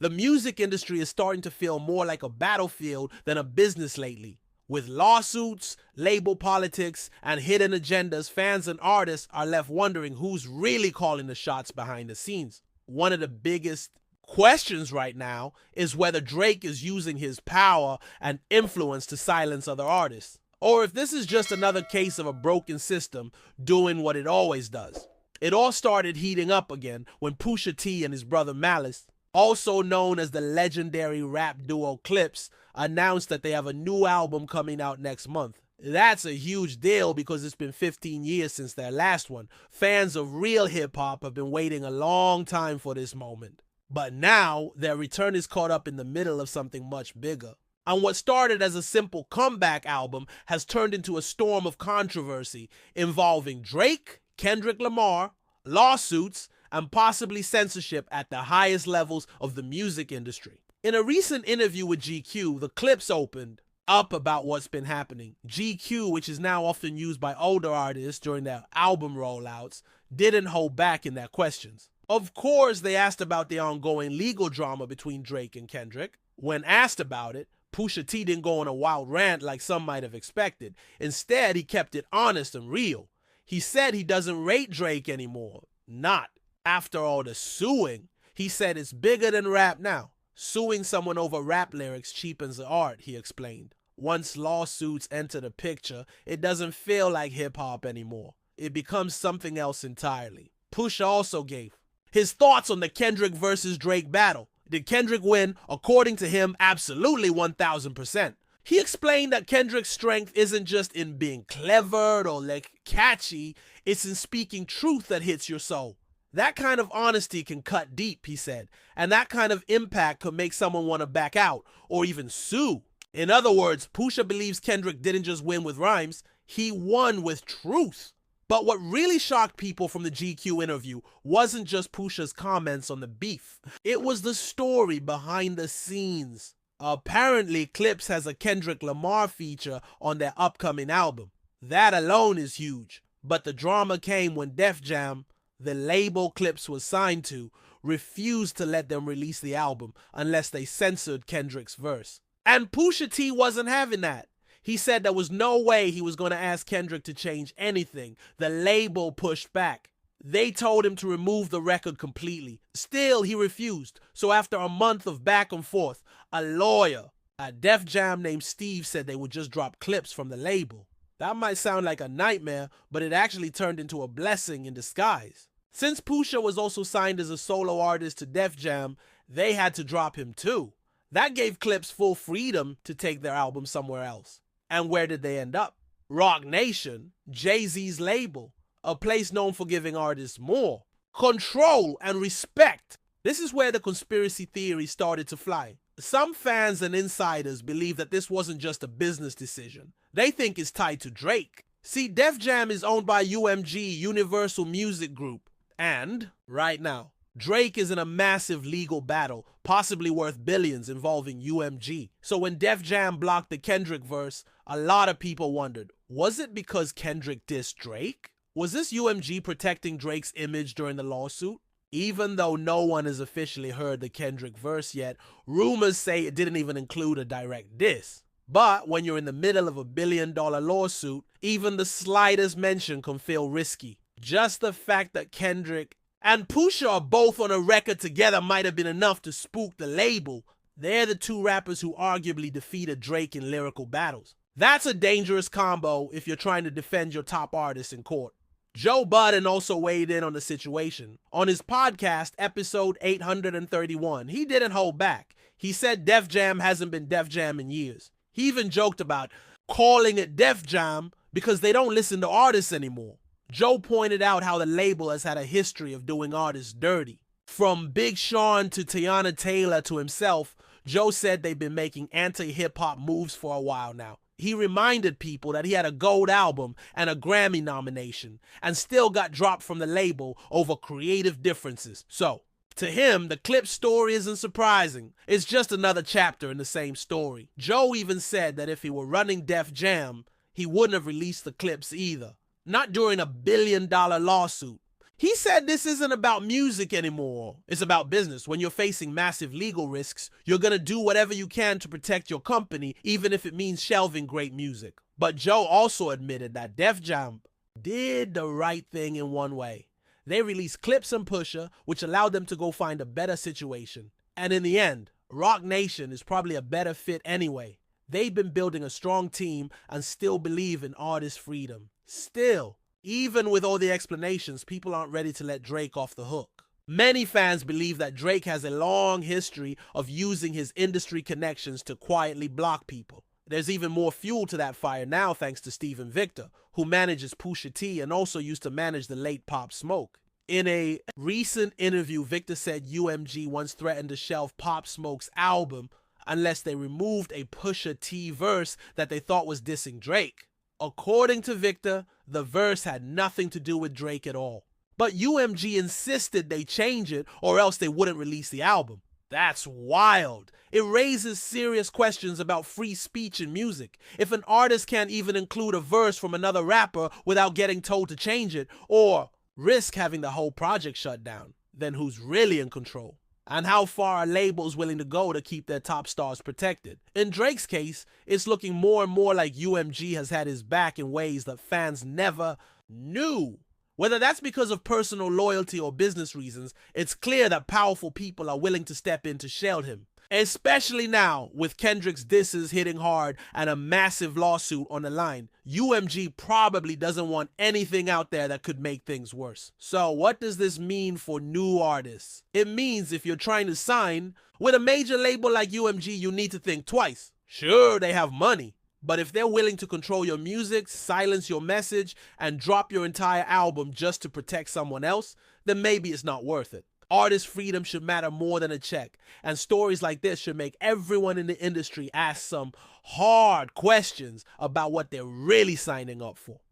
The music industry is starting to feel more like a battlefield than a business lately. With lawsuits, label politics, and hidden agendas, fans and artists are left wondering who's really calling the shots behind the scenes. One of the biggest questions right now is whether Drake is using his power and influence to silence other artists, or if this is just another case of a broken system doing what it always does. It all started heating up again when Pusha T and his brother Malice, also known as the legendary rap duo Clipse, announced that they have a new album coming out next month. That's a huge deal because it's been 15 years since their last one. Fans of real hip-hop have been waiting a long time for this moment. But now, their return is caught up in the middle of something much bigger. And what started as a simple comeback album has turned into a storm of controversy involving Drake, Kendrick Lamar, lawsuits, and possibly censorship at the highest levels of the music industry. In a recent interview with GQ, the Clipse opened up about what's been happening. GQ, which is now often used by older artists during their album rollouts, didn't hold back in their questions. Of course, they asked about the ongoing legal drama between Drake and Kendrick. When asked about it, Pusha T didn't go on a wild rant like some might have expected. Instead, he kept it honest and real. He said he doesn't rate Drake anymore. Not after all the suing. He said it's bigger than rap now. Suing someone over rap lyrics cheapens the art, he explained. Once lawsuits enter the picture, it doesn't feel like hip-hop anymore. It becomes something else entirely. Pusha also gave his thoughts on the Kendrick versus Drake battle. Did Kendrick win? According to him, absolutely 1000%. He explained that Kendrick's strength isn't just in being clever or catchy, it's in speaking truth that hits your soul. That kind of honesty can cut deep, he said, and that kind of impact could make someone want to back out or even sue. In other words, Pusha believes Kendrick didn't just win with rhymes, he won with truth. But what really shocked people from the GQ interview wasn't just Pusha's comments on the beef. It was the story behind the scenes. Apparently, Clipse has a Kendrick Lamar feature on their upcoming album. That alone is huge. But the drama came when Def Jam, the label Clipse was signed to, refused to let them release the album unless they censored Kendrick's verse. And Pusha T wasn't having that. He said there was no way he was going to ask Kendrick to change anything. The label pushed back. They told him to remove the record completely. Still, he refused. So after a month of back and forth, a lawyer at Def Jam named Steve said they would just drop Clipse from the label. That might sound like a nightmare, but it actually turned into a blessing in disguise. Since Pusha was also signed as a solo artist to Def Jam, they had to drop him too. That gave Clipse full freedom to take their album somewhere else. And where did they end up? Roc Nation, Jay-Z's label, a place known for giving artists more control and respect. This is where the conspiracy theory started to fly. Some fans and insiders believe that this wasn't just a business decision. They think it's tied to Drake. See, Def Jam is owned by UMG, Universal Music Group. And, right now, Drake is in a massive legal battle, possibly worth billions, involving UMG. So when Def Jam blocked the Kendrick verse, a lot of people wondered, was it because Kendrick dissed Drake? Was this UMG protecting Drake's image during the lawsuit? Even though no one has officially heard the Kendrick verse yet, rumors say it didn't even include a direct diss. But when you're in the middle of a billion-dollar lawsuit, even the slightest mention can feel risky. Just the fact that Kendrick and Pusha are both on a record together might have been enough to spook the label. They're the two rappers who arguably defeated Drake in lyrical battles. That's a dangerous combo if you're trying to defend your top artist in court. Joe Budden also weighed in on the situation. On his podcast, episode 831, he didn't hold back. He said Def Jam hasn't been Def Jam in years. He even joked about calling it Def Jam because they don't listen to artists anymore. Joe pointed out how the label has had a history of doing artists dirty. From Big Sean to Tiana Taylor to himself, Joe said they've been making anti-hip-hop moves for a while now. He reminded people that he had a gold album and a Grammy nomination and still got dropped from the label over creative differences. So, to him, the Clipse story isn't surprising. It's just another chapter in the same story. Joe even said that if he were running Def Jam, he wouldn't have released the Clipse either. Not during a billion-dollar lawsuit. He said this isn't about music anymore. It's about business. When you're facing massive legal risks, you're going to do whatever you can to protect your company, even if it means shelving great music. But Joe also admitted that Def Jam did the right thing in one way. They released Clipse and Pusha, which allowed them to go find a better situation. And in the end, Roc Nation is probably a better fit anyway. They've been building a strong team and still believe in artist freedom. Still, even with all the explanations, people aren't ready to let Drake off the hook. Many fans believe that Drake has a long history of using his industry connections to quietly block people. There's even more fuel to that fire now thanks to Steven Victor, who manages Pusha T and also used to manage the late Pop Smoke. In a recent interview, Victor said UMG once threatened to shelve Pop Smoke's album unless they removed a Pusha T verse that they thought was dissing Drake. According to Victor, the verse had nothing to do with Drake at all. But UMG insisted they change it or else they wouldn't release the album. That's wild. It raises serious questions about free speech in music. If an artist can't even include a verse from another rapper without getting told to change it or risk having the whole project shut down, then who's really in control? And how far are labels willing to go to keep their top stars protected? In Drake's case, it's looking more and more like UMG has had his back in ways that fans never knew. Whether that's because of personal loyalty or business reasons, it's clear that powerful people are willing to step in to shield him. Especially now, with Kendrick's disses hitting hard and a massive lawsuit on the line, UMG probably doesn't want anything out there that could make things worse. So what does this mean for new artists? It means if you're trying to sign with a major label like UMG, you need to think twice. Sure, they have money, but if they're willing to control your music, silence your message, and drop your entire album just to protect someone else, then maybe it's not worth it. Artist freedom should matter more than a check, and stories like this should make everyone in the industry ask some hard questions about what they're really signing up for.